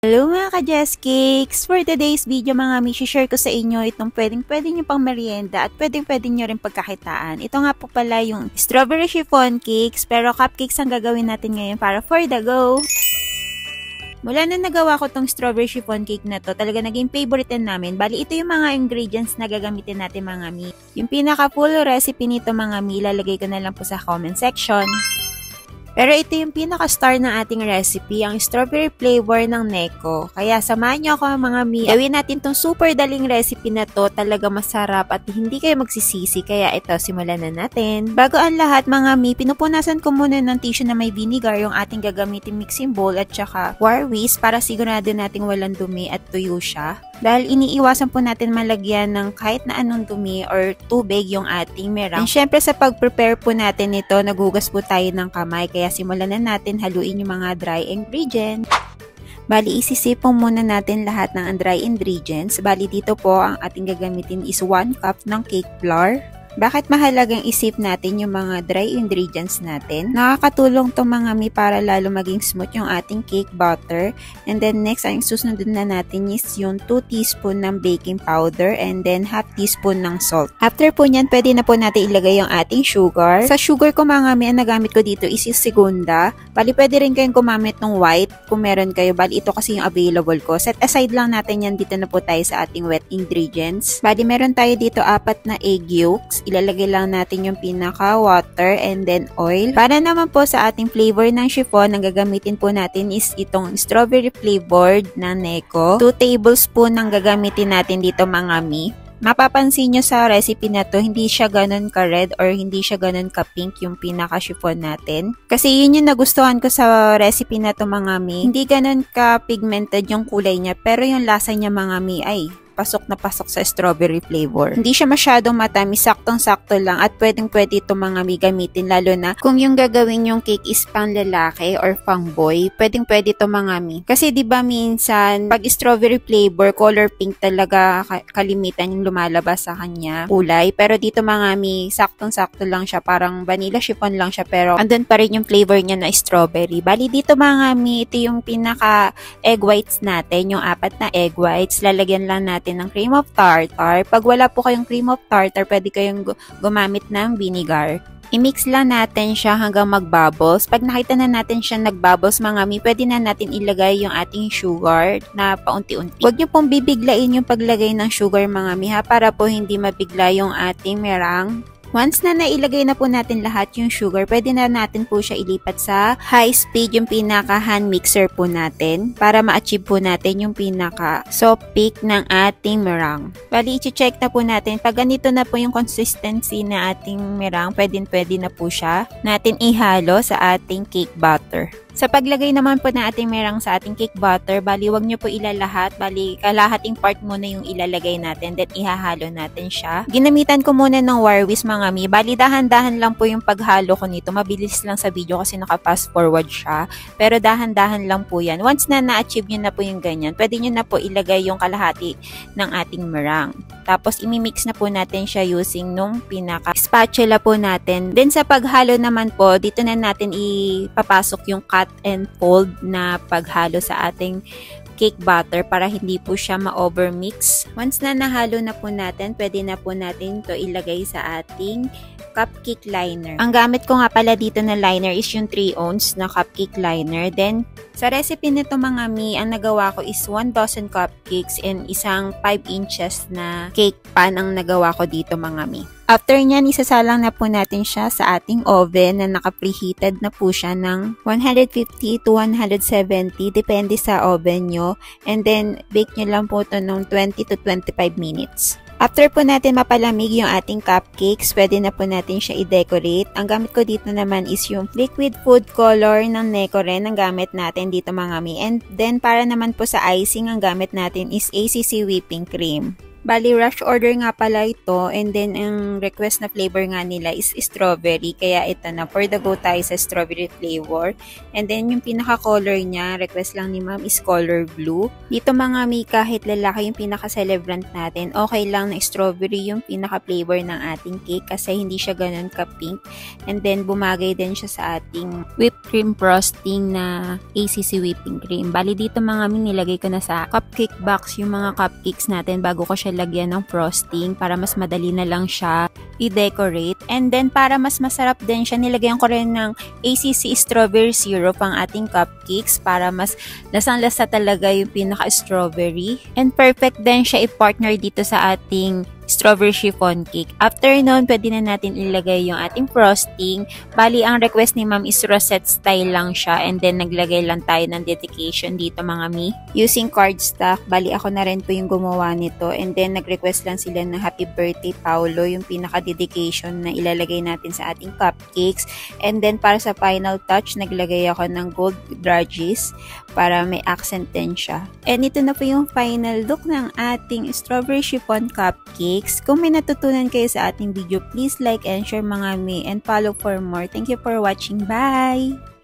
Hello mga ka-Jess Cakes! For today's video mga mi, share ko sa inyo itong pwedeng nyo pang merienda at pwedeng nyo rin pagkakitaan. Ito nga po pala yung strawberry chiffon cakes, pero cupcakes ang gagawin natin ngayon para for the go! Mula na nagawa ko tong strawberry chiffon cake na to, talaga naging favorite namin. Bali, ito yung mga ingredients na gagamitin natin mga mi. Yung pinaka full recipe nito mga mi, lalagay ko na lang po sa comment section. Pero ito yung pinaka-star ng ating recipe, ang strawberry flavor ng Necco. Kaya samahan nyo ako mga mi. Gawin natin tong super daling recipe na to. Talaga masarap at hindi kayo magsisisi. Kaya ito, simulan na natin. Bago ang lahat mga mi, pinupunasan ko muna ng tissue na may vinegar yung ating gagamitin mixing bowl at saka war whisk para sigurado nating walang dumi at tuyo siya. Dahil iniiwasan po natin malagyan ng kahit na anong dumi or tubig yung ating merang. And syempre sa pag-prepare po natin ito, nagugas po tayo ng kamay. Kaya simulan na natin haluin yung mga dry ingredients. Bali, isisipong muna natin lahat ng dry ingredients. Bali, dito po ang ating gagamitin is 1 cup ng cake flour. Bakit mahalagang isip natin yung mga dry ingredients natin? Nakakatulong to mga mi para lalo maging smooth yung ating cake batter. And then next, ang susunod na natin is yung 2 teaspoon ng baking powder and then half teaspoon ng salt. After po nyan, pwede na po natin ilagay yung ating sugar. Sa sugar ko mga mi, ang nagamit ko dito is yung segunda. Bali, pwede rin kayong gumamit ng white kung meron kayo. Bali, ito kasi yung available ko. Set aside lang natin yan. Dito na po tayo sa ating wet ingredients. Bali, meron tayo dito 4 na egg yolks. Ilalagay lang natin yung pinaka water and then oil. Para naman po sa ating flavor ng chiffon, ang gagamitin po natin is itong strawberry flavored na Necco. 2 tablespoon ang gagamitin natin dito mga mi. Mapapansin nyo sa recipe na to, hindi siya ganun ka-red or hindi siya ganun ka-pink yung pinaka-chiffon natin. Kasi yun yung nagustuhan ko sa recipe na to mga mi. Hindi ganun ka-pigmented yung kulay niya, pero yung lasa niya mga mi ay pasok na pasok sa strawberry flavor. Hindi siya masyadong matamis, saktong-sakto lang at pwedeng-pwede ito mga mi gamitin lalo na kung yung gagawin yung cake is pang lalaki or pang boy, pwedeng-pwede ito mga mi. Kasi 'di ba minsan pag strawberry flavor, color pink talaga kalimitan yung lumalabas sa kanya kulay, pero dito mga mi, saktong-sakto lang siya, parang vanilla chiffon lang siya pero andun pa rin yung flavor niya na strawberry. Bali dito mga mi, ito yung pinaka egg whites natin, yung 4 na egg whites, lalagyan lang natin ng cream of tartar. Pag wala po kayong cream of tartar, pwede kayong gumamit ng vinegar. I-mix lang natin siya hanggang mag-bubbles. Pag nakita na natin siya nag-bubbles mga mi, pwede na natin ilagay yung ating sugar na paunti-unti. Huwag niyo pong bibiglain yung paglagay ng sugar mga mi ha, para po hindi mabigla yung ating merang. Once na nailagay na po natin lahat yung sugar, pwede na natin po siya ilipat sa high speed, yung pinaka hand mixer po natin para ma-achieve po natin yung pinaka soft peak ng ating meringue. Bali, i-check na po natin. Pag ganito na po yung consistency na ating meringue, pwede na po siya natin ihalo sa ating cake batter. Sa paglagay naman po na ating meringue sa ating cake batter, bali wag nyo po ilalahat. Bali, kalahating part muna yung ilalagay natin, then ihahalo natin siya. Ginamitan ko muna ng war whisk mga mi. Bali, dahan-dahan lang po yung paghalo ko nito. Mabilis lang sa video kasi naka-fast forward siya. Pero dahan-dahan lang po yan. Once na na-achieve nyo na po yung ganyan, pwede nyo na po ilagay yung kalahati ng ating meringue. Tapos, imimix na po natin siya using nung pinaka-spatula po natin. Then, sa paghalo naman po, dito na natin ipapasok yung cut and fold na paghalo sa ating cake batter para hindi po siya ma-overmix. Once na nahalo na po natin, pwede na po natin to ilagay sa ating cupcake liner. Ang gamit ko nga pala dito na liner is yung 3 ounce na cupcake liner. Then, sa recipe nito mga mi, ang nagawa ko is 1 dozen cupcakes and isang 5 inches na cake pan ang nagawa ko dito mga mi. After nyan, isasalang na po natin siya sa ating oven na naka-preheated na po siya ng 150 to 170, depende sa oven nyo. And then, bake nyo lang po ito ng 20 to 25 minutes. After po natin mapalamig yung ating cupcakes, pwede na po natin siya i-decorate. Ang gamit ko dito naman is yung liquid food color ng Necco rin ang gamit natin dito mga mi. And then, para naman po sa icing, ang gamit natin is ACC whipping cream. Bali, rush order nga pala ito, and then ang request na flavor nga nila is strawberry, kaya ito na, for the go tayo sa strawberry flavor. And then yung pinaka-color niya, request lang ni ma'am is color blue. Dito mga mi, kahit lalaki yung pinaka-celebrant natin, okay lang na strawberry yung pinaka-flavor ng ating cake kasi hindi siya ganun ka-pink. And then bumagay din siya sa ating whipped cream frosting na ACC whipping cream. Bali dito mga mi, nilagay ko na sa cupcake box yung mga cupcakes natin bago ko siya lagyan ng frosting para mas madali na lang siya i-decorate. And then para mas masarap din siya, nilagyan ko rin ng ACC strawberry syrup ang ating cupcakes para mas lasang-lasa talaga yung pinaka-strawberry. And perfect din siya i-partner dito sa ating strawberry chiffon cake. After nun, pwede na natin ilagay yung ating frosting. Bali, ang request ni ma'am is rosette style lang siya, and then naglagay lang tayo ng dedication dito mga mi. Using cardstock, bali ako na rin po yung gumawa nito, and then nag-request lang sila ng happy birthday Paolo, yung pinaka-dedication na ilalagay natin sa ating cupcakes. And then para sa final touch, naglagay ako ng gold drudges para may accent din siya. And ito na po yung final look ng ating strawberry chiffon cupcake. Kung may natutunan kayo sa ating video, please like and share mga mi, and follow for more. Thank you for watching. Bye!